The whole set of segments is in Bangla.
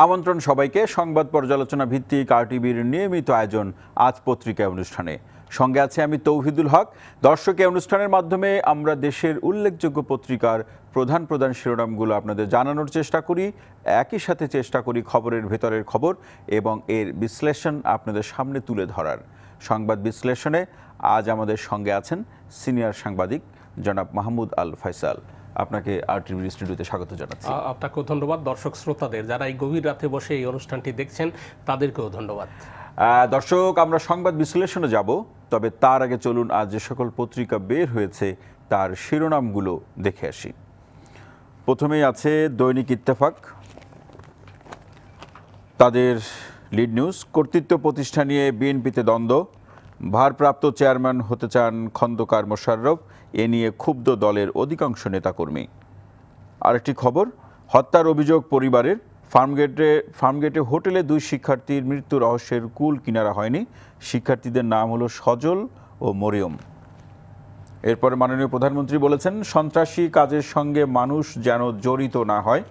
আমন্ত্রণ সবাইকে সংবাদ পর্যালোচনা ভিত্তিক আরটিভির নিয়মিত আয়োজন আজ পত্রিকা অনুষ্ঠানে। সঙ্গে আছে আমি তৌহিদুল হক। দর্শক, এই অনুষ্ঠানের মাধ্যমে আমরা দেশের উল্লেখযোগ্য পত্রিকার প্রধান প্রধান শিরোনামগুলো আপনাদের জানানোর চেষ্টা করি, একই সাথে চেষ্টা করি খবরের ভেতরের খবর এবং এর বিশ্লেষণ আপনাদের সামনে তুলে ধরার। সংবাদ বিশ্লেষণে আজ আমাদের সঙ্গে আছেন সিনিয়র সাংবাদিক জনাব মাহমুদ আল ফয়সাল। আপনাকে আরটিভি স্টুডিওতে স্বাগত জানাচ্ছি। আপনাকেও ধন্যবাদ। দর্শক শ্রোতাদের যারা এই গভীর রাতে বসে এই অনুষ্ঠানটি দেখছেন তাদেরকেও ধন্যবাদ। দর্শক, আমরা সংবাদ বিশ্লেষণে যাব, তবে তার আগে চলুন আজ যে সকল পত্রিকা বের হয়েছে তার শিরোনামগুলো দেখে আসি। প্রথমেই আছে দৈনিক ইত্তেফাক। তাদের লিড নিউজ, কর্তৃত্ব প্রতিষ্ঠা নিয়ে বিএনপিতে দ্বন্দ্ব, ভারপ্রাপ্ত চেয়ারম্যান হতে চান খন্দকার মোশাররফ, এ নিয়ে ক্ষুব্ধ দলের অধিকাংশ নেতাকর্মী। আরেকটি খবর, হত্যার অভিযোগ পরিবারের, ফার্মগেটে হোটেলে 2 শিক্ষার্থীর মৃত্যু রহস্যের কুল কিনারা হয়নি। শিক্ষার্থীদের নাম হলো সজল ও মরিয়ম। এরপরে মাননীয় প্রধানমন্ত্রী বলেছেন, সন্ত্রাসী কাজের সঙ্গে মানুষ যেন জড়িত না হয়।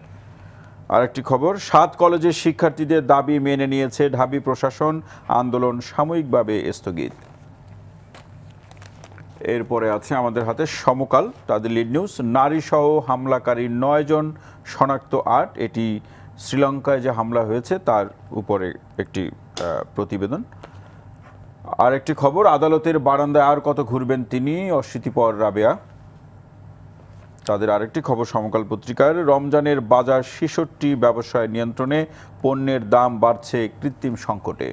আরেকটি খবর, 7 কলেজের শিক্ষার্থীদের দাবি মেনে নিয়েছে ঢাবি প্রশাসন, আন্দোলন সাময়িকভাবে স্থগিত। এরপরে আছে আমাদের হাতে সমকাল। তাদের লিড নিউজ, নারীসহ হামলাকারী 9 জন শনাক্ত 8। এটি শ্রীলঙ্কায় যে হামলা হয়েছে তার উপরে একটি প্রতিবেদন। আরেকটি খবর, আদালতের বারান্দায় আর কত ঘুরবেন তিনি, অস্বীতিপর রাবেয়া। তাদের আরেকটি খবর সমকাল পত্রিকার, রমজানের বাজার 66 ব্যবসায় নিয়ন্ত্রণে, পণ্যের দাম বাড়ছে কৃত্রিম সংকটে।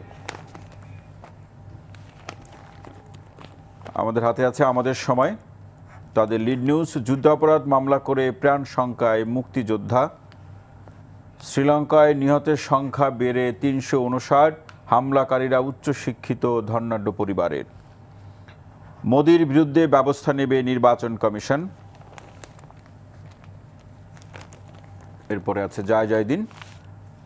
আমাদের হাতে আছে আমাদের সময়। তাদের লিড নিউজ, যুদ্ধাপরাধ মামলা করে প্রাণ শঙ্কায় মুক্তিযোদ্ধা, শ্রীলঙ্কায় নিহতের সংখ্যা বেড়ে 359, হামলাকারীরা উচ্চশিক্ষিত ধনাঢ্য পরিবারের। মোদির বিরুদ্ধে ব্যবস্থা নেবে নির্বাচন কমিশন। এরপরে আছে জয় জয় দিন।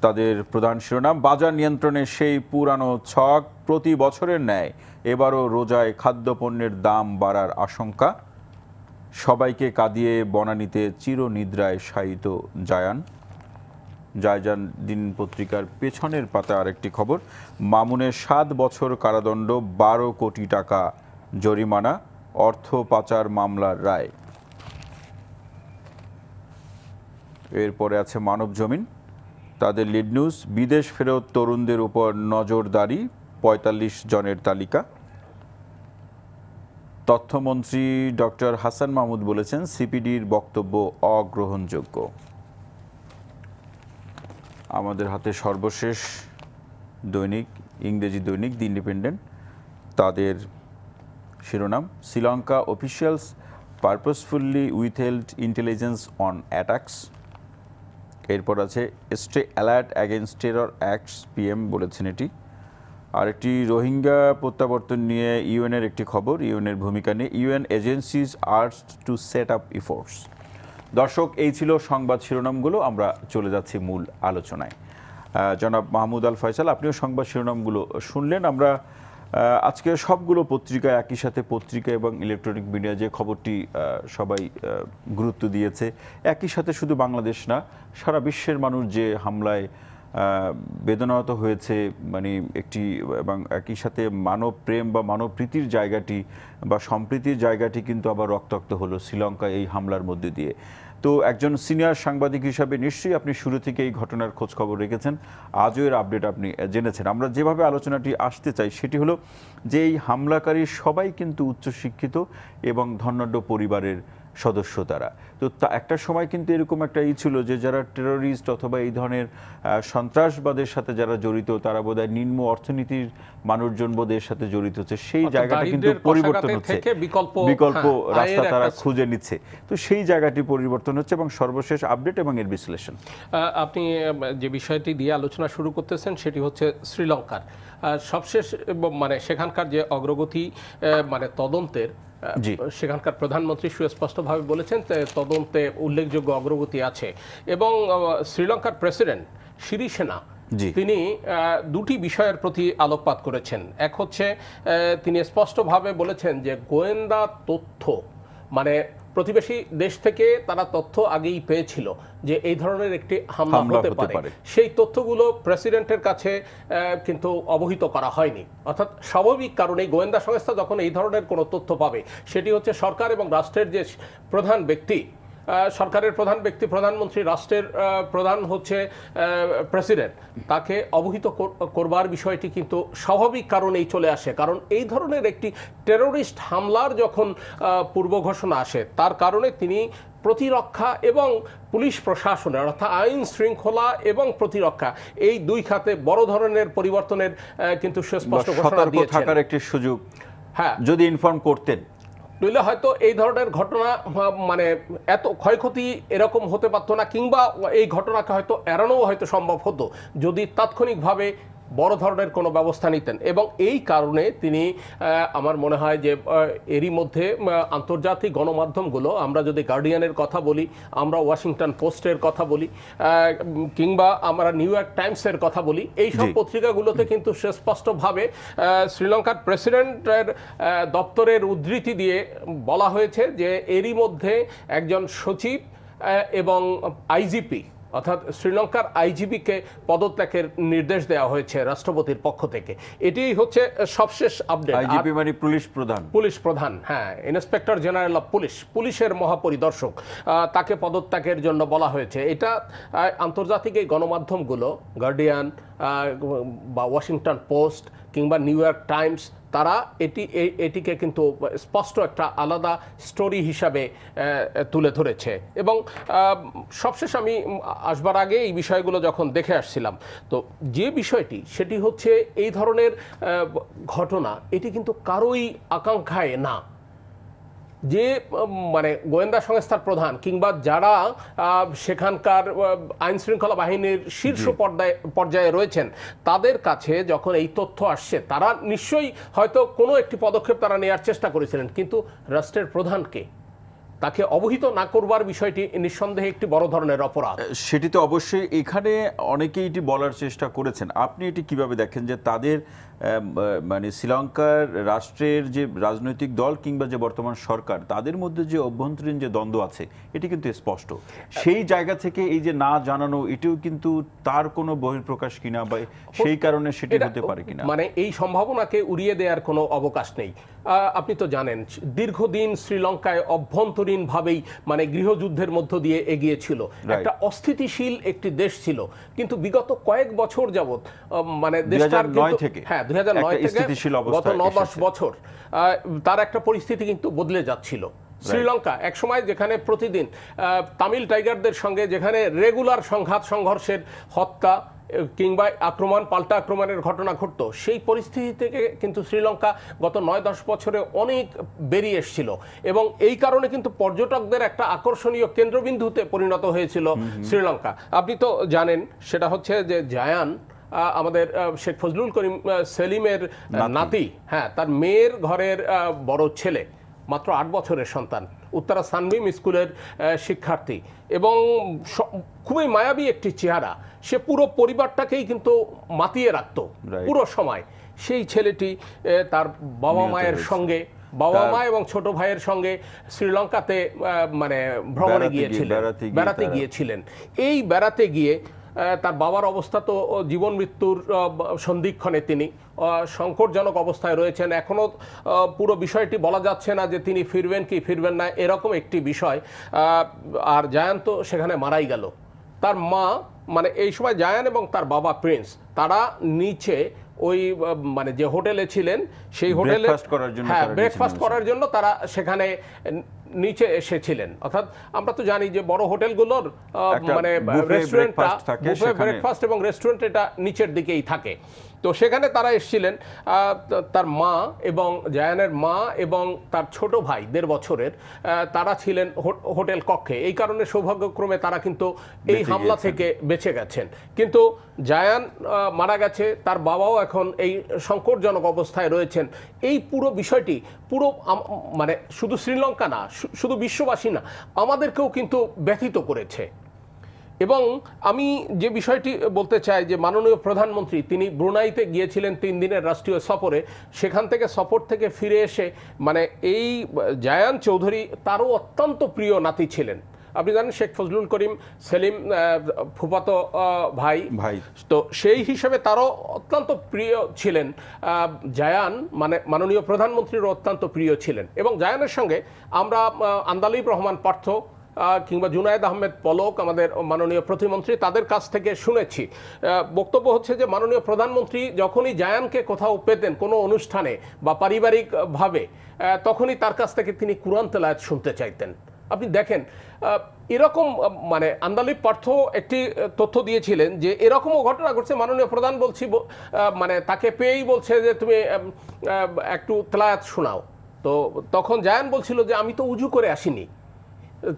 তাদের প্রধান শিরোনাম, বাজার নিয়ন্ত্রণে সেই পুরানো ছক, প্রতি বছরের ন্যায় এবারও রোজায় খাদ্যপণ্যের দাম বাড়ার আশঙ্কা, সবাইকে কাঁদিয়ে বনানীতে চিরনিদ্রায় শায়িত জায়ান। জায়জান দিন পত্রিকার পেছনের পাতা আরেকটি খবর, মামুনের 7 বছর কারাদণ্ড, 12 কোটি টাকা জরিমানা, অর্থ পাচার মামলার রায়। এরপরে আছে মানব জমিন। তাদের লিড নিউজ, বিদেশ ফেরত তরুণদের উপর নজরদারি, 45 জনের তালিকা। তথ্যমন্ত্রী ডক্টর হাসান মাহমুদ বলেছেন, সিপিডির বক্তব্য অগ্রহণযোগ্য। আমাদের হাতে সর্বশেষ দৈনিক, ইংরেজি দৈনিক দি ইন্ডিপেন্ডেন্ট। তাদের শিরোনাম, Sri Lanka officials purposefully withheld intelligence on attacks. এরপর আছে stay alert against terror acts, PM বলেছেন এটি। আরেকটি রোহিঙ্গা প্রত্যাবর্তন নিয়ে ইউএনের একটি খবর, ইউএনের ভূমিকা নিয়ে, UN agencies urged to set up efforts. দর্শক, এই ছিল সংবাদ শিরোনামগুলো। আমরা চলে যাচ্ছি মূল আলোচনায়। জনাব মাহমুদ আল ফয়সাল, আপনিও সংবাদ শিরোনামগুলো শুনলেন। আমরা আজকে সবগুলো পত্রিকা, একই সাথে পত্রিকা এবং ইলেকট্রনিক মিডিয়া যে খবরটি সবাই গুরুত্ব দিয়েছে, একই সাথে শুধু বাংলাদেশ না, সারা বিশ্বের মানুষ যে হামলায় বেদনাহত হয়েছে, মানে একটি, এবং একই সাথে মানব প্রেম বা মানব প্রীতির জায়গাটি বা সম্প্রীতির জায়গাটি কিন্তু আবার রক্তাক্ত হলো শ্রীলঙ্কায় এই হামলার মধ্যে দিয়ে। তো একজন সিনিয়র সাংবাদিক হিসাবে নিশ্চয়ই আপনি শুরু থেকে এই ঘটনার খোঁজ খবর রেখেছেন, আজও এর আপডেট আপনি জেনেছেন। আমরা যেভাবে আলোচনাটি আসতে চাই সেটি হলো যে এই হামলাকারী সবাই কিন্তু উচ্চশিক্ষিত এবং ধনাঢ্য পরিবারের সদস্য তারা। তো একটা সময় কিন্তু এরকম একটা ছিল যে যারা টেররিস্ট অথবা এই ধরনের সন্ত্রাসবাদের সাথে যারা জড়িত, তারা বোধহয় নিম্ন অর্থনীতির মানুষজন বোধের সাথে জড়িত হচ্ছে, সেই জায়গাটা কিন্তু পরিবর্তন হচ্ছে, বিকল্প রাস্তা তারা খুঁজে নিচ্ছে। তো সেই জায়গাটি পরিবর্তন হচ্ছে এবং সর্বশেষ আপডেট এবং এর বিশ্লেষণ। আপনি যে বিষয়টি দিয়ে আলোচনা শুরু করতেছেন সেটি হচ্ছে শ্রীলঙ্কার সবশেষ, মানে সেখানকার যে অগ্রগতি, মানে তদন্তের, সেখানকার প্রধানমন্ত্রী সুস্পষ্টভাবে বলেছেন তদন্তে উল্লেখযোগ্য অগ্রগতি আছে। এবং শ্রীলঙ্কার প্রেসিডেন্ট সিরিসেনা তিনি দুটি বিষয়ের প্রতি আলোকপাত করেছেন। এক হচ্ছে তিনি স্পষ্টভাবে বলেছেন যে গোয়েন্দা তথ্য, মানে প্রতিবেশী দেশ থেকে তারা তথ্য আগেই পেয়েছিল যে এই ধরনের একটি হামলা হতে পারে। সেই তথ্যগুলো প্রেসিডেন্টের কাছে কিন্তু অবহিত করা হয়নি। অর্থাৎ স্বাভাবিক কারণে গোয়েন্দা সংস্থা যখন এই ধরনের কোনো তথ্য পাবে, সেটি হচ্ছে সরকার এবং রাষ্ট্রের যে প্রধান ব্যক্তি, সরকারের প্রধান ব্যক্তি প্রধানমন্ত্রী, রাষ্ট্রের প্রধান হচ্ছে প্রেসিডেন্ট, তাকে অবহিত করবার বিষয়টি কিন্তু স্বাভাবিক কারণেই চলে আসে। কারণ এই ধরনের একটি টেরোরিস্ট হামলার যখন পূর্ব ঘোষণা আসে, তার কারণে তিনি প্রতিরক্ষা এবং পুলিশ প্রশাসনের, অর্থাৎ আইন শৃঙ্খলা এবং প্রতিরক্ষা, এই দুই খাতে বড় ধরনের পরিবর্তনের কিন্তু সুস্পষ্ট ঘোষণা দিয়েছেন। থাকার একটি সুযোগ, হ্যাঁ, যদি ইনফর্ম করতেন, নইলে হয়তো এই ধরনের ঘটনা মানে এত ক্ষয়ক্ষতি এরকম হতে পারতো না, কিংবা এই ঘটনাকে হয়তো এড়ানোও হয়তো সম্ভব হতো যদি তাৎক্ষণিকভাবে বড় ধরনের কোনো ব্যবস্থা নিতেন। এবং এই কারণে তিনি, আমার মনে হয় যে এরই মধ্যে আন্তর্জাতিক গণমাধ্যমগুলো, আমরা যদি গার্ডিয়ানের কথা বলি, আমরা ওয়াশিংটন পোস্টের কথা বলি, কিংবা আমরা নিউ ইয়র্ক টাইমসের কথা বলি, এই সব পত্রিকাগুলোতে কিন্তু সুস্পষ্টভাবে শ্রীলঙ্কার প্রেসিডেন্টের দপ্তরের উদ্ধৃতি দিয়ে বলা হয়েছে যে এরই মধ্যে একজন সচিব এবং আইজিপি, অর্থাৎ শ্রীলঙ্কার আইজিপিকে পদত্যাগের নির্দেশ দেওয়া হয়েছে রাষ্ট্রপতির পক্ষ থেকে। এটি হচ্ছে সবশেষ আপডেট। আইজিপি মানে পুলিশ প্রধান, হ্যাঁ, ইন্সপেক্টর জেনারেল অফ পুলিশের মহাপরিদর্শক, তাকে পদত্যাগের জন্য বলা হয়েছে। এটা আন্তর্জাতিক এই গণমাধ্যমগুলো, গার্ডিয়ান বা ওয়াশিংটন পোস্ট কিংবা নিউ ইয়র্ক টাইমস, তারা এটিকে কিন্তু স্পষ্ট একটা আলাদা স্টোরি হিসাবে তুলে ধরেছে। এবং সবশেষ আমি আসবার আগে এই বিষয়গুলো যখন দেখে আসছিলাম, তো যে বিষয়টি সেটি হচ্ছে এই ধরনের ঘটনা, এটি কিন্তু কারোই আকাঙ্ক্ষায় না। যে মানে গোয়েন্দা সংস্থার প্রধান কিংবা যারা সেখানকার আইন শৃঙ্খলা বাহিনীর শীর্ষ পর্যায়ে রয়েছেন, তাদের কাছে যখন এই তথ্য আসছে, তারা নিশ্চয়ই হয়তো কোনো একটি পদক্ষেপ তারা নেওয়ার চেষ্টা করেছিলেন, কিন্তু রাষ্ট্রের প্রধানকে তাকে অবহিত না করবার বিষয়টি নিঃসন্দেহে একটি বড় ধরনের অপরাধ। সেটি তো অবশ্যই, এখানে অনেকেই এটি বলার চেষ্টা করেছেন। আপনি এটি কিভাবে দেখেন যে তাদের মানে শ্রীলঙ্কার রাষ্ট্রের যে রাজনৈতিক দল কিংবা যে বর্তমান সরকার, তাদের মধ্যে যে অভ্যন্তরীণ যে দ্বন্দ্ব আছে, এটি কিন্তু স্পষ্ট। সেই জায়গা থেকে এই যে না জানানো, এটিও কিন্তু তার কোনো বহিঃপ্রকাশ কিনা, বা সেই কারণে সেটি হতে পারে কিনা, মানে এই সম্ভাবনাকে উড়িয়ে দেওয়ার কোনো অবকাশ নেই। আপনি তো জানেন দীর্ঘদিন শ্রীলঙ্কায় অভ্যন্তরীণভাবেই মানে গৃহযুদ্ধের মধ্য দিয়ে এগিয়েছিল, একটা অস্থিতিশীল একটি দেশ ছিল। কিন্তু বিগত কয়েক বছর যাবৎ মানে দেশটার 2009 থেকে, হ্যাঁ 2009 থেকে গত 9-10 বছর তার একটা পরিস্থিতি কিন্তু বদলে যাচ্ছিল। শ্রীলঙ্কা একসময় যেখানে প্রতিদিন তামিল টাইগারদের সঙ্গে যেখানে রেগুলার সংঘর্ষের, হত্যা কিংবা আক্রমণ, পাল্টা আক্রমণের ঘটনা ঘটতো, সেই পরিস্থিতি থেকে কিন্তু শ্রীলঙ্কা গত 9-10 বছরে অনেক বেরিয়ে এসেছিল। এবং এই কারণে কিন্তু পর্যটকদের একটা আকর্ষণীয় কেন্দ্রবিন্দুতে পরিণত হয়েছিল শ্রীলঙ্কা। আপনি তো জানেন, সেটা হচ্ছে যে জায়ান, আমাদের শেখ ফজলুল করিম সেলিমের নাতি, হ্যাঁ, তার মেয়ের ঘরের বড় ছেলে, মাত্র 8 বছরের সন্তান, উত্তরা সানবিম স্কুলের শিক্ষার্থী, এবং খুবই মায়াবী একটি চেহারা। সে পুরো পরিবারটাকেই কিন্তু মাতিয়ে রাখতো পুরো সময়। সেই ছেলেটি তার বাবা মায়ের সঙ্গে, বাবা মা এবং ছোট ভাইয়ের সঙ্গে শ্রীলঙ্কাতে মানে ভ্রমণে বেড়াতে গিয়েছিলেন। এই বেড়াতে গিয়ে তার বাবার অবস্থা তো জীবন মৃত্যুর সন্ধিক্ষণে, তিনি সংকটজনক অবস্থায় রয়েছেন। এখনও পুরো বিষয়টি বলা যাচ্ছে না যে তিনি ফিরবেন কি ফিরবেন না, এরকম একটি বিষয়। আর জায়ান তো সেখানে মারাই গেল। তার মা, মানে এই সময় জায়ান এবং তার বাবা প্রিন্স, তারা নিচে ওই মানে যে হোটেলে ছিলেন, সেই হোটেলে ব্রেকফাস্ট করার জন্য তারা সেখানে নিচে এসেছিলেন। অর্থাৎ আমরা তো জানি যে বড় হোটেলগুলোর মানে রেস্টুরেন্টটা, বুফে ব্রেকফাস্ট এবং রেস্টুরেন্ট, এটা নিচের দিকেই থাকে। তো সেখানে তারা এসেছিলেন, তার মা এবং জায়ানের মা এবং তার ছোট ভাই 1.5 বছরের, তারা ছিলেন হোটেল কক্ষে। এই কারণে সৌভাগ্যক্রমে তারা কিন্তু এই হামলা থেকে বেঁচে গেছেন। কিন্তু জায়ান মারা গেছে, তার বাবাও এখন এই সংকটজনক অবস্থায় রয়েছেন। এই পুরো বিষয়টি পুরো মানে শুধু শ্রীলঙ্কা না, শুধু বিশ্ববাসী না, আমাদেরকেও কিন্তু ব্যথিত করেছে। এবং আমি যে বিষয়টি বলতে চাই যে মাননীয় প্রধানমন্ত্রী তিনি ব্রুনাইতে গিয়েছিলেন 3 দিনের রাষ্ট্রীয় সফরে, সেখান থেকে সফর থেকে ফিরে এসে মানে এই জায়ান চৌধুরী তারও অত্যন্ত প্রিয় নাতি ছিলেন। আপনি জানেন শেখ ফজলুল করিম সেলিম ফুফাতো ভাই, তো সেই হিসেবে তারও অত্যন্ত প্রিয় ছিলেন জায়ান, মানে মাননীয় প্রধানমন্ত্রীরও অত্যন্ত প্রিয় ছিলেন। এবং জায়ানের সঙ্গে আমরা আন্দালিব রহমান পার্থ কিংবা জুনায়েদ আহমেদ পলক আমাদের মাননীয় প্রতিমন্ত্রী তাদের কাছ থেকে শুনেছি, বক্তব্য হচ্ছে যে মাননীয় প্রধানমন্ত্রী যখনই জায়ানকে কোথাও পেতেন কোনো অনুষ্ঠানে বা পারিবারিকভাবে, তখনই তার কাছ থেকে তিনি কুরআন তেলাওয়াত শুনতে চাইতেন। আপনি দেখেন এরকম মানে আন্দালিব পার্থ একটি তথ্য দিয়েছিলেন যে এরকমও ঘটনা ঘটছে, মাননীয় প্রধান বলছি মানে তাকে পেয়েই বলছে যে তুমি একটু তেলাওয়াত শোনাও, তো তখন জায়ান বলছিল যে আমি তো উজু করে আসিনি,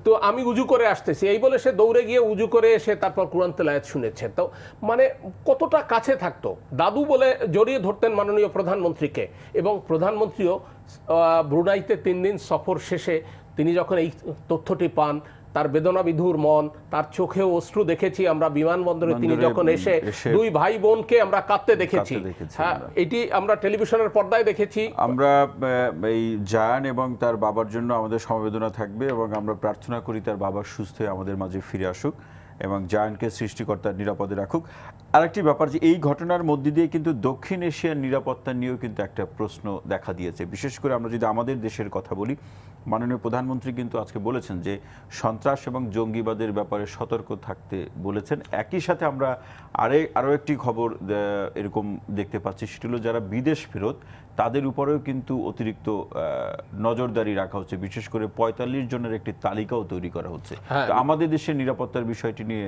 তো আমি উজু করে আসতেছি, এই বলে সে দৌড়ে গিয়ে উজু করে এসে তারপর কুরআন তেলাওয়াত শুনেছে। তো মানে কতটা কাছে থাকতো, দাদু বলে জড়িয়ে ধরতেন মাননীয় প্রধানমন্ত্রীকে। এবং প্রধানমন্ত্রীও ব্রুনাইতে 3 দিন সফর শেষে তিনি যখন এই তথ্যটি পান, তার বেদনা বিধুর মন, তার চোখে অশ্রু দেখেছি আমরা বিমানবন্দরে, তিনি যখন এসে 2 ভাই বোনকে আমরা কাঁদতে দেখেছি। হ্যাঁ, এটি আমরা টেলিভিশনের পর্দায় দেখেছি। আমরা এই জায়ান এবং তার বাবার জন্য আমাদের সমবেদনা থাকবে এবং আমরা প্রার্থনা করি তার বাবা সুস্থ হয়ে আমাদের মাঝে ফিরে আসুক এবং জায়ানকে সৃষ্টিকর্তার নিরাপদে রাখুক। আরেকটি ব্যাপার যে এই ঘটনার মধ্যে দিয়ে কিন্তু দক্ষিণ এশিয়ার নিরাপত্তা নিয়েও কিন্তু একটা প্রশ্ন দেখা দিয়েছে। বিশেষ করে আমরা যদি আমাদের দেশের কথা বলি, মাননীয় প্রধানমন্ত্রী কিন্তু আজকে বলেছেন যে সন্ত্রাস এবং জঙ্গিবাদের ব্যাপারে সতর্ক থাকতে বলেছেন। একই সাথে আমরা আরও একটি খবর এরকম দেখতে পাচ্ছি, সেটি হলো যারা বিদেশ ফেরত তাদের উপরেও কিন্তু অতিরিক্ত নজরদারি রাখা হচ্ছে। বিশেষ করে 45 জনের একটি তালিকাও তৈরি করা হচ্ছে। তো আমাদের দেশের নিরাপত্তার বিষয়টি নিয়ে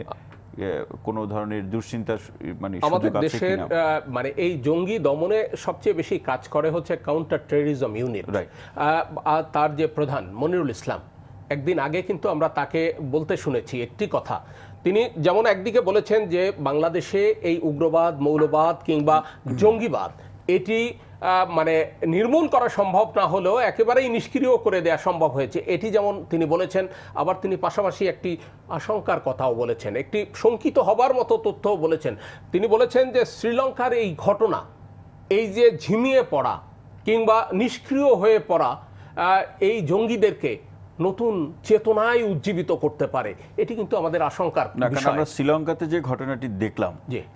কোনো ধরনের দুশ্চিন্তার মানে আমাদের দেশের মানে এই জঙ্গি দমনে সবচেয়ে বেশি কাজ করে হচ্ছে কাউন্টার টেররিজম ইউনিট, আর তার যে প্রধান মনিরুল ইসলাম, একদিন আগে কিন্তু আমরা তাকে বলতে শুনেছি একটি কথা। তিনি যেমন একদিকে বলেছেন যে বাংলাদেশে এই উগ্রবাদ, মৌলবাদ কিংবা জঙ্গিবাদ এটি মানে নির্মূল করা সম্ভব না হলেও একেবারেই নিষ্ক্রিয় করে দেওয়া সম্ভব হয়েছে, এটি যেমন তিনি বলেছেন। আবার তিনি পাশাপাশি একটি আশঙ্কার কথাও বলেছেন, একটি শঙ্কিত হবার মতো তথ্যও বলেছেন। তিনি বলেছেন যে শ্রীলঙ্কার এই ঘটনা, এই যে ঝিমিয়ে পড়া কিংবা নিষ্ক্রিয় হয়ে পড়া এই জঙ্গিদেরকে নতুন চেতনায় উজ্জীবিত করতে পারে, এটি কিন্তু আমাদের আশঙ্কার বিষয়। আমরা শ্রীলঙ্কাতে যে ঘটনাটি দেখলাম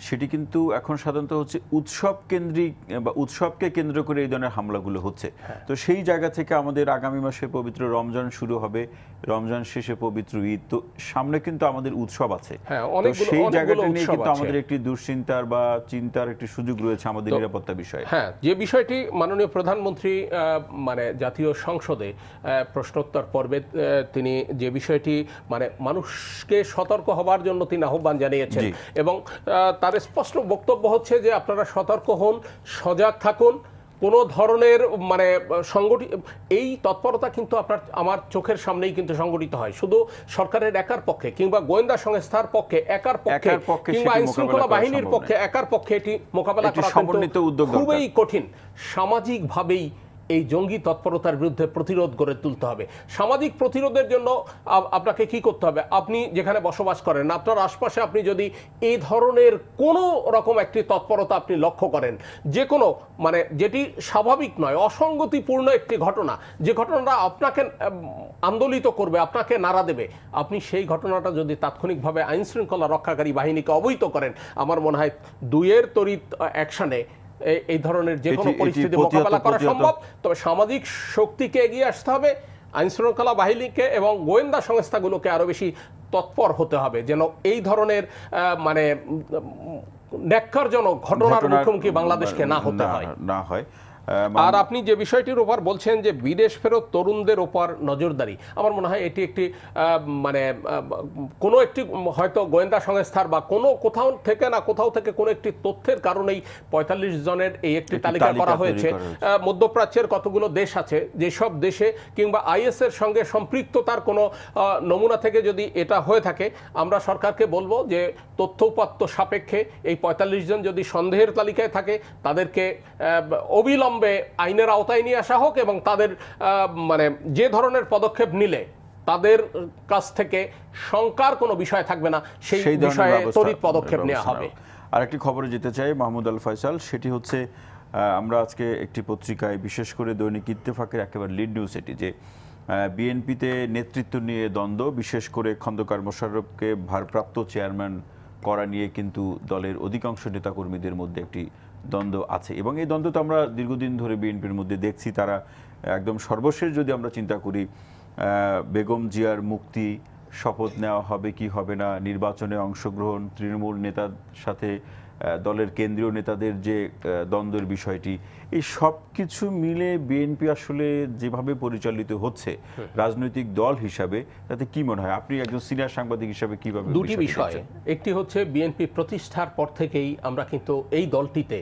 সেটি কিন্তু এখন সাধারণত হচ্ছে উৎসব কেন্দ্রিক বা উৎসবকে কেন্দ্র করে এই ধরনের হামলাগুলো হচ্ছে। তো সেই জায়গা থেকে আমাদের আগামী মাসে পবিত্র রমজান শুরু হবে, রমজান শেষে পবিত্র ঈদ, তো সামনে কিন্তু আমাদের উৎসব আছে। সেই জায়গাটা নিয়ে কিন্তু আমাদের একটি দুশ্চিন্তার বা চিন্তার একটি সুযোগ রয়েছে আমাদের নিরাপত্তা বিষয়ে। হ্যাঁ, যে বিষয়টি মাননীয় প্রধানমন্ত্রী মানে জাতীয় সংসদে প্রশ্নোত্তর পর্বে তিনি যে বিষয়টি মানে মানুষকে সতর্ক হবার জন্য তিনি আহ্বান জানিয়েছেন এবং তার স্পষ্ট বক্তব্য হচ্ছে যে আপনারা সতর্ক হন, সজাগ থাকুন, কোনো ধরনের মানে সংগঠিত এই তৎপরতা কিন্তু আমার চোখের সামনেই কিন্তু সংগঠিত হয়। শুধু সরকারের একার পক্ষে কিংবা গোয়েন্দা সংস্থার পক্ষে একার পক্ষে কিংবা আইন শৃঙ্খলা বাহিনীর পক্ষে একার পক্ষে এটি মোকাবেলা করা খুবই কঠিন। সামাজিকভাবেই এই জঙ্গি তৎপরতার বিরুদ্ধে প্রতিরোধ গড়ে তুলতে হবে। সামাজিক প্রতিরোধের জন্য আপনাকে কি করতে হবে? আপনি যেখানে বসবাস করেন আপনার আশপাশে আপনি যদি এই ধরনের কোনো রকম একটি তৎপরতা আপনি লক্ষ্য করেন, যে কোনো মানে যেটি স্বাভাবিক নয়, অসঙ্গতিপূর্ণ একটি ঘটনা, যে ঘটনাটা আপনাকে আন্দোলিত করবে, আপনাকে নাড়া দেবে, আপনি সেই ঘটনাটা যদি তাৎক্ষণিকভাবে আইন শৃঙ্খলা রক্ষাকারী বাহিনীকে অবহিত করেন, আমার মনে হয় 2-এর তড়িৎ অ্যাকশনে এই ধরনের যে কোনো পরিস্থিতি মোকাবেলা করা সম্ভব। তবে সামাজিক শক্তিকে এগিয়ে আসতে হবে, আইন শৃঙ্খলা বাহিনীকে এবং গোয়েন্দা সংস্থাগুলোকে আরো বেশি তৎপর হতে হবে যেন এই ধরনের মানে ন্যাক্কারজনক ঘটনার মুখোমুখি বাংলাদেশকে না হতে হয়। আর আপনি যে বিষয়টির উপর বলছেন যে বিদেশ ফেরত তরুণদের উপর নজরদারি, আমার মনে হয় এটি একটি মানে কোনো একটি হয়তো গোয়েন্দা সংস্থার বা কোনো কোথাও থেকে কোনো একটি তথ্যের কারণেই 45 জনের এই একটি তালিকা করা হয়েছে। মধ্যপ্রাচ্যের কতগুলো দেশ আছে, যেসব দেশে কিংবা আইএস এর সঙ্গে সম্পৃক্ততার কোনো নমুনা থেকে যদি এটা হয়ে থাকে, আমরা সরকারকে বলবো যে তথ্য উপাত্ত সাপেক্ষে এই 45 জন যদি সন্দেহের তালিকায় থাকে তাদেরকে অবিলম্বে আইনের আওতায় নিয়ে আসা হোক এবং তাদের মানে যে ধরনের পদক্ষেপ নিলে তাদের কাছ থেকে শঙ্কার কোনো বিষয় থাকবে না, সেই বিষয়ে তড়িৎ পদক্ষেপ নেওয়া হবে। আরেকটি খবরে যেতে চাই মাহমুদ আল ফয়সাল, সেটি হচ্ছে আমরা আজকে একটি পত্রিকায়, বিশেষ করে দৈনিক ইত্তেফাকের একেবারে লিড নিউজ এটি, যে বিএনপিতে নেতৃত্ব নিয়ে দ্বন্দ্ব, বিশেষ করে খন্দকার মোশাররফকে ভারপ্রাপ্ত চেয়ারম্যান করা নিয়ে কিন্তু দলের অধিকাংশ নেতাকর্মীদের মধ্যে একটি দ্বন্দ্ব আছে, এবং এই দ্বন্দ্ব তো আমরা দীর্ঘদিন ধরে বিএনপির মধ্যে দেখছি। তারা একদম সর্বশেষ যদি আমরা চিন্তা করি, বেগম জিয়ার মুক্তি, শপথ নেওয়া হবে কি হবে না, নির্বাচনে অংশগ্রহণ, তৃণমূল নেতার সাথে দলের কেন্দ্রীয় নেতাদের যে দ্বন্দ্বের বিষয়টি, এই সব কিছু মিলে বিএনপি আসলে যেভাবে পরিচালিত হচ্ছে রাজনৈতিক দল হিসাবে, তাতে কি মনে হয়? আপনি একজন সিনিয়র সাংবাদিক হিসাবে কিভাবে? দুটি বিষয়, একটি হচ্ছে বিএনপি প্রতিষ্ঠার পর থেকেই আমরা কিন্তু এই দলটিতে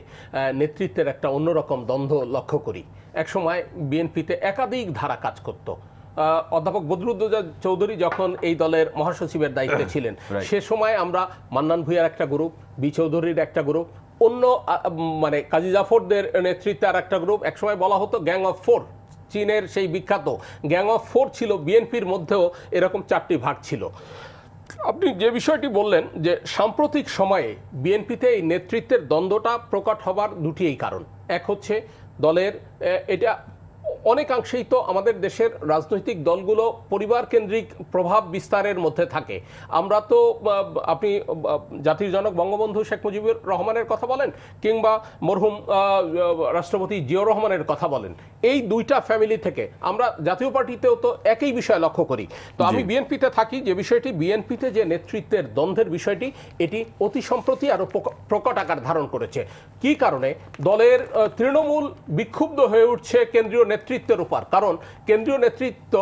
নেতৃত্বের একটা অন্যরকম দ্বন্দ্ব লক্ষ্য করি। একসময় বিএনপিতে একাধিক ধারা কাজ করত। অধ্যাপক বদরুদ্দোজা চৌধুরী যখন এই দলের মহাসচিবের দায়িত্বে ছিলেন, সে সময় আমরা মান্নান ভূঁইয়ার একটা গ্রুপ, বি চৌধুরীর একটা গ্রুপ, অন্য মানে কাজী জাফরদের নেতৃত্বে আর একটা গ্রুপ, একসময় বলা হতো গ্যাং অফ ফোর, চীনের সেই বিখ্যাত গ্যাং অফ ফোর ছিল। বিএনপির মধ্যেও এরকম 4টি ভাগ ছিল। আপনি যে বিষয়টি বললেন যে সাম্প্রতিক সময়ে বিএনপিতে এই নেতৃত্বের দ্বন্দ্বটা প্রকট হবার দুটি এই কারণ। এক হচ্ছে দলের এটা অনেকাংশেই তো আমাদের দেশের রাজনৈতিক দলগুলো পরিবার কেন্দ্রিক প্রভাব বিস্তারের মধ্যে থাকে। আমরা তো আপনি জাতির জনক বঙ্গবন্ধু শেখ মুজিবুর রহমানের কথা বলেন কিংবা মরহুম রাষ্ট্রপতি জিয়াউর রহমানের কথা বলেন, এই দুইটা ফ্যামিলি থেকে আমরা জাতীয় পার্টিতেও তো একই বিষয় লক্ষ্য করি। তো আমি বিএনপিতে থাকি, যে বিষয়টি বিএনপিতে যে নেতৃত্বের দ্বন্দ্বের বিষয়টি, এটি অতি সম্প্রতি আরও প্রকট আকার ধারণ করেছে। কি কারণে? দলের তৃণমূল বিক্ষুব্ধ হয়ে উঠছে কেন্দ্রীয় নেতৃত্বের উপর, কারণ কেন্দ্রীয় নেতৃত্ব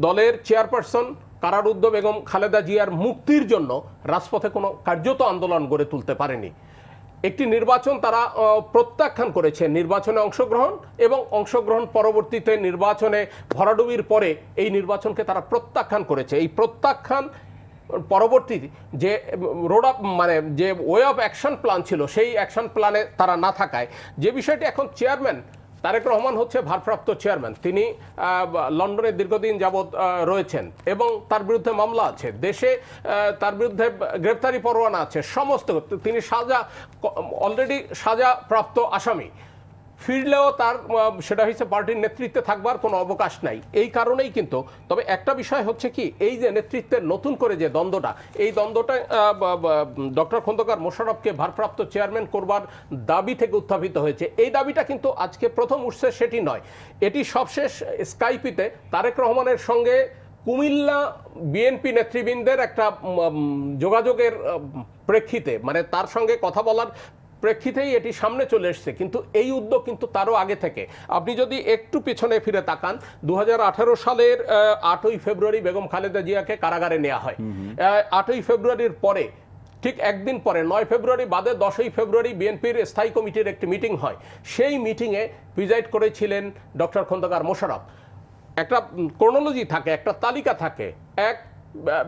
দলের চেয়ারপারসন কারারুদ্ধ বেগম খালেদা জিয়ার মুক্তির জন্য রাজপথে কোনো কার্যত আন্দোলন গড়ে তুলতে পারেনি। একটি নির্বাচন তারা প্রত্যাখ্যান করেছে, নির্বাচনে অংশগ্রহণ, এবং অংশগ্রহণ পরবর্তীতে নির্বাচনে ভরাডুবির পরে এই নির্বাচনকে তারা প্রত্যাখ্যান করেছে। এই প্রত্যাখ্যান পরবর্তী যে রোড অফ মানে যে ওয়ে অফ অ্যাকশন প্ল্যান ছিল, সেই অ্যাকশন প্ল্যানে তারা না থাকায় যে বিষয়টি এখন চেয়ারম্যান তারেক রহমান হচ্ছে ভারপ্রাপ্ত চেয়ারম্যান, তিনি লন্ডনে দীর্ঘদিন যাবৎ রয়েছেন এবং তার বিরুদ্ধে মামলা আছে, দেশে তার বিরুদ্ধে গ্রেপ্তারি পরোয়ানা আছে, সমস্ত তিনি অলরেডি সাজাপ্রাপ্ত আসামি। ফিরলেও তার সেটা হচ্ছে পার্টির নেতৃত্বে থাকবার কোনো অবকাশ নাই। এই কারণেই কিন্তু, তবে একটা বিষয় হচ্ছে কি, এই যে নেতৃত্বের নতুন করে যে দ্বন্দ্বটা, এই দ্বন্দ্বটা ডক্টর খন্দকার মোশাররফকে ভারপ্রাপ্ত চেয়ারম্যান করবার দাবি থেকে উত্থাপিত হয়েছে। এই দাবিটা কিন্তু আজকে প্রথম উঠছে সেটি নয়, এটি সবশেষ স্কাইপিতে তারেক রহমানের সঙ্গে কুমিল্লা বিএনপি নেতৃবৃন্দের একটা যোগাযোগের প্রেক্ষিতে, মানে তার সঙ্গে কথা বলার প্রেক্ষিতেই এটি সামনে চলে এসছে। কিন্তু এই উদ্যোগ কিন্তু তারও আগে থেকে, আপনি যদি একটু পেছনে ফিরে তাকান, 2018 সালের 8ই ফেব্রুয়ারি বেগম খালেদা জিয়াকে কারাগারে নেওয়া হয়। 8ই ফেব্রুয়ারির পরে ঠিক একদিন পরে 9 ফেব্রুয়ারি বাদে 10ই ফেব্রুয়ারি বিএনপির স্থায়ী কমিটির একটি মিটিং হয়। সেই মিটিংয়ে প্রিজাইড করেছিলেন ডক্টর খন্দকার মোশাররফ। একটা ক্রোনোলজি থাকে, একটা তালিকা থাকে, 1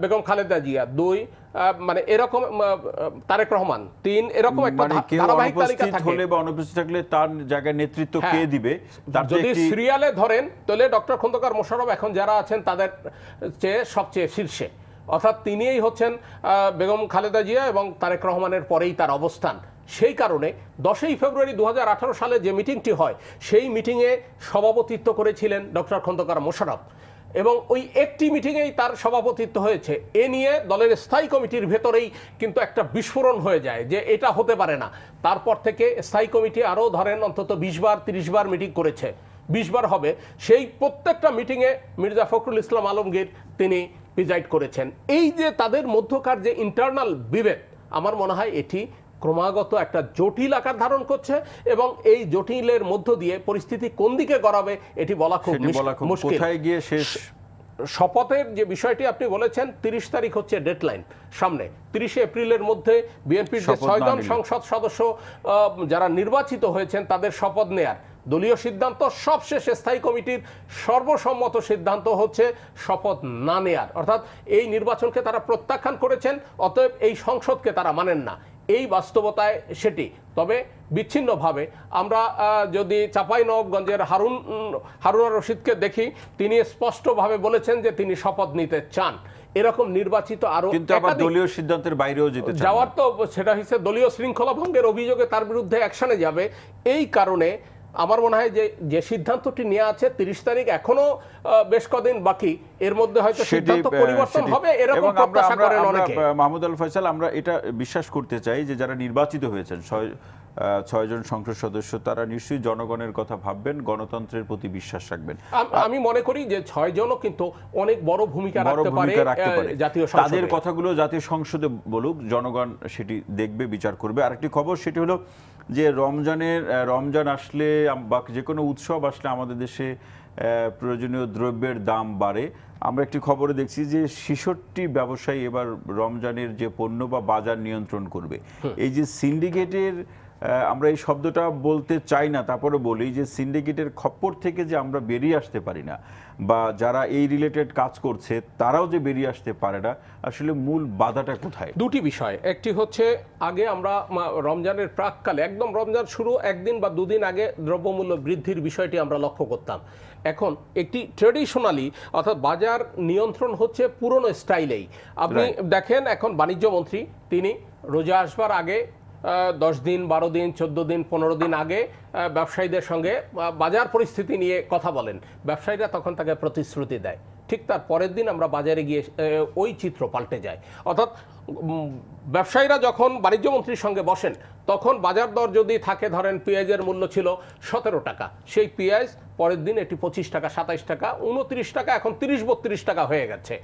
বেগম খালেদা জিয়া, 2 মানে এরকম তারেক রহমান, 3 এরকম একটা ধারাবাহিক তালিকা থাকে। হলে বা অনুপস্থিত থাকলে তার জায়গায় নেতৃত্ব কে দিবে, যদি সিরিয়ালে ধরেন তাহলে ডক্টর খন্দকার মোশাররফ এখন যারা আছেন তাদের চেয়ে সবচেয়ে শীর্ষে, অর্থাৎ তিনিই হচ্ছেন বেগম খালেদা জিয়া এবং তারেক রহমানের পরেই তার অবস্থান। সেই কারণে 10ই ফেব্রুয়ারি 2018 সালে যে মিটিংটি হয়, সেই মিটিংয়ে সভাপতিত্ব করেছিলেন ডক্টর খন্দকার মোশাররফ, এবং ওই একটি মিটিংয়েই তার সভাপতিত্ব হয়েছে। এ নিয়ে দলের স্থায়ী কমিটির ভেতরেই কিন্তু একটা বিস্ফোরণ হয়ে যায় যে এটা হতে পারে না। তারপর থেকে স্থায়ী কমিটি আরও ধরেন অন্তত 20 বার 30 বার মিটিং করেছে, 20 বার হবে। সেই প্রত্যেকটা মিটিংয়ে মির্জা ফখরুল ইসলাম আলমগীর তিনি প্রিজাইড করেছেন। এই যে তাদের মধ্যকার যে ইন্টারনাল বিভেদ, আমার মনে হয় এটি ক্রমাগত একটা জটিল আকার ধারণ করছে, এবং এই জটিলের মধ্য দিয়ে পরিস্থিতি কোন দিকে গড়াবে এটি বলা খুব মুশকিল। কোথায় গিয়ে শেষ শপথের যে বিষয়টি আপনি বলেছেন, 30 তারিখ হচ্ছে ডেডলাইন সামনে। 30 এপ্রিলের মধ্যে বিএনপির যে 6 জন সংসদ সদস্য যারা নির্বাচিত হয়েছেন তাদের শপথ নেয়ার দলীয় সিদ্ধান্ত, সবশেষ স্থায়ী কমিটির সর্বসম্মত সিদ্ধান্ত হচ্ছে শপথ না নেয়ার, অর্থাৎ এই নির্বাচনকে তারা প্রত্যাখ্যান করেছেন, অতএব এই সংসদকে তারা মানেন না। এই বাস্তবতায় সেটি। তবে বিচ্ছিন্নভাবে আমরা যদি চাঁপাইনবাবগঞ্জের হারুন রশিদকে দেখি, তিনি স্পষ্টভাবে বলেছেন যে তিনি শপথ নিতে চান। এরকম নির্বাচিত আরো কিন্তু আবার দলীয় সিদ্ধান্তের বাইরেও যেতে চান যাওয়ার, তো সেটা হচ্ছে দলীয় শৃঙ্খলা ভঙ্গের অভিযোগে তার বিরুদ্ধে অ্যাকশনে যাবে। এই কারণে আমার মনে হয় যে সিদ্ধান্তটি নেওয়া আছে 30 তারিখ, এখনো বেশ কদিন বাকি, এর মধ্যে হয়তো সিদ্ধান্ত পরিবর্তন হবে, এরকম প্রত্যাশা করেন অনেকে। মাহমুদ আল ফয়সাল, আমরা এটা বিশ্বাস করতে চাই যে যারা নির্বাচিত হয়েছেন 6 জন সংসদ সদস্য, তারা নিশ্চয়ই জনগণের কথা ভাববেন, গণতন্ত্রের প্রতি বিশ্বাস রাখবেন। আমি মনে করি যে 6 জনও কিন্তু অনেক বড় ভূমিকা রাখতে পারে জাতীয় সংসদে। তাদের কথাগুলো জাতীয় সংসদে বলুক, জনগণ সেটি দেখবে, বিচার করবে। আরেকটি খবর, সেটি হলো যে রমজান আসলে বা যে কোনো উৎসব আসলে আমাদের দেশে প্রয়োজনীয় দ্রব্যের দাম বাড়ে। আমরা একটি খবরে দেখছি যে 66 ব্যবসায়ী এবার রমজানের যে পণ্য বা বাজার নিয়ন্ত্রণ করবে। এই যে সিন্ডিকেটের, আমরা এই শব্দটা বলতে চাই না, তারপরে বলি যে সিন্ডিকেটের খপ্পর থেকে যে আমরা বেরিয়ে আসতে পারি না, বা যারা এই রিলেটেড কাজ করছে তারাও যে বেরিয়ে আসতে পারে না, আসলে মূল বাধাটা কোথায়? দুটি বিষয়। একটি হচ্ছে, আগে আমরা রমজানের প্রাককালে, একদম রমজান শুরু 1 দিন বা 2 দিন আগে দ্রব্যমূল্য বৃদ্ধির বিষয়টি আমরা লক্ষ্য করতাম। এখন একটি ট্রেডিশনালি, অর্থাৎ বাজার নিয়ন্ত্রণ হচ্ছে পুরনো স্টাইলেই। আপনি দেখেন, এখন বাণিজ্য মন্ত্রী তিনি রোজা আসবার আগে 10 দিন, 12 দিন, 14 দিন, 15 দিন আগে ব্যবসায়ীদের সঙ্গে বাজার পরিস্থিতি নিয়ে কথা বলেন। ব্যবসায়ীরা তখন তাকে প্রতিশ্রুতি দেয়, ঠিক তার পরের দিন আমরা বাজারে গিয়ে ওই চিত্র পাল্টে যায়। অর্থাৎ ব্যবসায়ীরা যখন বাণিজ্য মন্ত্রীর সঙ্গে বসেন, তখন বাজার দর যদি থাকে, ধরেন পেঁয়াজের মূল্য ছিল 17 টাকা, সেই পেঁয়াজ পরের দিন এটি 25 টাকা, 27 টাকা, 29 টাকা, এখন 30-32 টাকা হয়ে গেছে।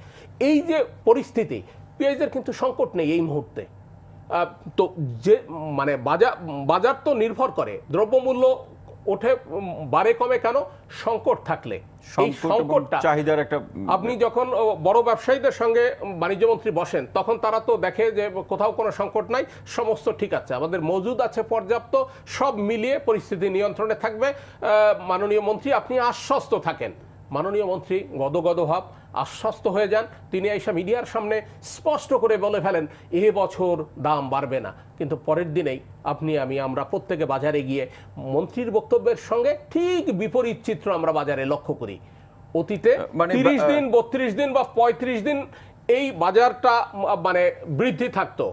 এই যে পরিস্থিতি, পেঁয়াজের কিন্তু সংকট নেই এই মুহূর্তে। তো যে মানে বাজার তো নির্ভর করে, দ্রব্যমূল্য ওঠে বাড়ে কমে কেন? সংকট থাকলে। এই সংকটটা, চাহিদার একটা, আপনি যখন বড় ব্যবসায়ীদের সঙ্গে বাণিজ্যমন্ত্রী বসেন, তখন তারা তো দেখে যে কোথাও কোনো সংকট নাই, সমস্ত ঠিক আছে, আমাদের মজুদ আছে পর্যাপ্ত, সব মিলিয়ে পরিস্থিতি নিয়ন্ত্রণে থাকবে। মাননীয় মন্ত্রী, আপনি আশ্বস্ত থাকেন। মাননীয় মন্ত্রী গদগদ ভাব, আশ্বস্ত হয়ে যান। তিনি এসে মিডিয়ার সামনে স্পষ্ট করে বলে ফেলেন বছর দাম বাড়বে না, কিন্তু পরের দিনেই আমরা প্রত্যেকে বাজারে গিয়ে মন্ত্রীর বক্তব্যের সঙ্গে ঠিক বিপরীত চিত্র আমরা বাজারে লক্ষ্য করি। অতীতে 30 দিন, 32 দিন বা 35 দিন এই বাজারটা মানে বৃদ্ধি থাকতো,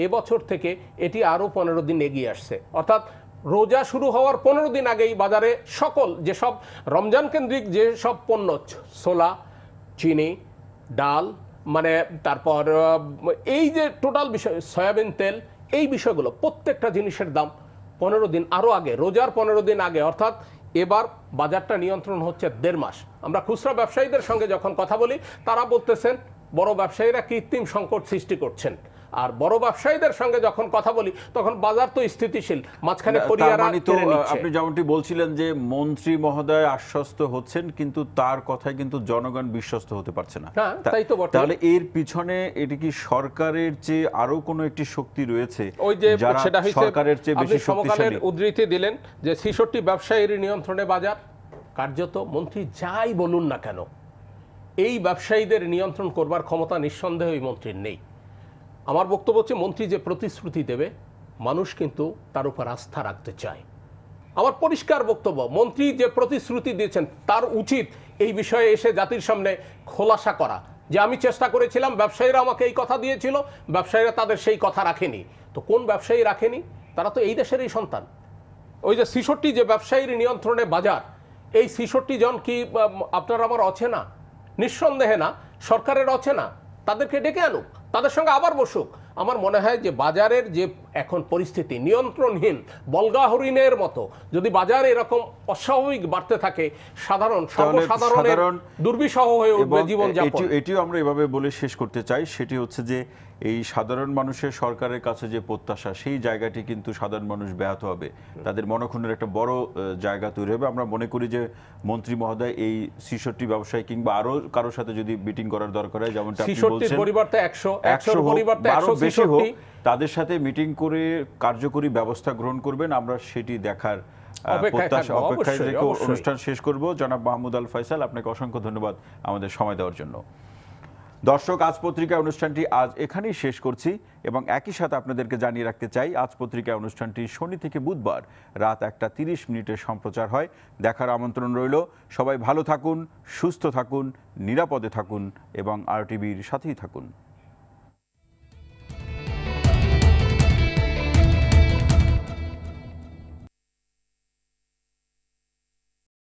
এবছর থেকে এটি আরো 15 দিন এগিয়ে আসছে। অর্থাৎ রোজা শুরু হওয়ার 15 দিন আগেই বাজারে সকল যেসব রমজান কেন্দ্রিক যেসব পণ্য, ছোলা, চিনি, ডাল, মানে তারপর এই যে টোটাল বিষয়, সয়াবিন তেল, এই বিষয়গুলো প্রত্যেকটা জিনিসের দাম 15 দিন আরও আগে, রোজার 15 দিন আগে, অর্থাৎ এবার বাজারটা নিয়ন্ত্রণ হচ্ছে 1.5 মাস। আমরা খুচরা ব্যবসায়ীদের সঙ্গে যখন কথা বলি, তারা বলতেছেন বড় ব্যবসায়ীরা কৃত্রিম সংকট সৃষ্টি করছেন। আর বড় ব্যবসায়ীদের সঙ্গে যখন কথা বলি, তখন বাজার তো স্থিতিশীল, মাঝখানে আপনি যেমনটি বলছিলেন যে মন্ত্রী মহোদয় আশ্বস্ত হচ্ছেন, কিন্তু তার কথায় কিন্তু জনগণ বিশ্বস্ত হতে পারছে না। তাহলে এর পিছনে এটি কি সরকারের চেয়ে আরো কোনো একটি শক্তি রয়েছে? ওই যে সেটা সরকারের চেয়ে বেশি শক্তিশালী। উদ্ধৃতি দিলেন যে 66 ব্যবসায়ীর নিয়ন্ত্রণে বাজার, কার্যত মন্ত্রী যাই বলুন না কেন, এই ব্যবসায়ীদের নিয়ন্ত্রণ করবার ক্ষমতা নিঃসন্দেহে ওই মন্ত্রীর নেই। আমার বক্তব্য হচ্ছে, মন্ত্রী যে প্রতিশ্রুতি দেবে, মানুষ কিন্তু তার উপর আস্থা রাখতে চায়। আমার পরিষ্কার বক্তব্য, মন্ত্রী যে প্রতিশ্রুতি দিয়েছেন, তার উচিত এই বিষয়ে এসে জাতির সামনে খোলাসা করা যে আমি চেষ্টা করেছিলাম, ব্যবসায়ীরা আমাকে এই কথা দিয়েছিল, ব্যবসায়ীরা তাদের সেই কথা রাখেনি। তো কোন ব্যবসায়ী রাখেনি? তারা তো এই দেশেরই সন্তান। ওই যে 66 যে ব্যবসায়ীর নিয়ন্ত্রণে বাজার, এই 66 জন কি আপনার আমার অচেনা? নিঃসন্দেহে না, সরকারের অচেনা। তাদেরকে ডেকে আনুক, তাদের সঙ্গে আবার বসুক। আমার মনে হয় যে বাজারের যে এখন পরিস্থিতি নিয়ন্ত্রণহীন, বলগা হরিণের মতো যদি বাজার এরকম অস্বাভাবিক বাড়তে থাকে, সর্বসাধারণের দুর্বিষহ হয়ে উঠবে জীবনযাপন। এটিও আমরা এভাবে বলে শেষ করতে চাই, সেটি হচ্ছে যে এই সাধারণ মানুষের সরকারের কাছে যে প্রত্যাশা, সেই জায়গাটি কিন্তু সাধারণ মানুষ ব্যাহত হবে, তাদের মনক্ষুণ্ণের একটা বড় জায়গা তৈরি হবে। আমরা মনে করি যে মন্ত্রী মহোদয় এই 66 ব্যবসায়ী কিংবা আরো কারোর সাথে যদি মিটিং করার দরকার হয়, যেমনটা আপনি বলছেন, পরিবর্তে 100 পরিবর্তে 160 হোক, তাদের সাথে মিটিং করে কার্যকরী ব্যবস্থা গ্রহণ করবেন। আমরা সেটি দেখার অপেক্ষায় রেখে অনুষ্ঠান শেষ করব। জনাব মাহমুদ আল ফয়সাল, আপনাকে অসংখ্য ধন্যবাদ আমাদের সময় দেওয়ার জন্য। দর্শক, আজ পত্রিকা অনুষ্ঠানটি আজ এখানেই শেষ করছি এবং একই সাথে আপনাদেরকে জানিয়ে রাখতে চাই, আজ পত্রিকা অনুষ্ঠানটি শনি থেকে বুধবার রাত 1:30 সম্প্রচার হয়। দেখার আমন্ত্রণ রইল। সবাই ভালো থাকুন, সুস্থ থাকুন, নিরাপদে থাকুন এবং RTVর সাথেই থাকুন।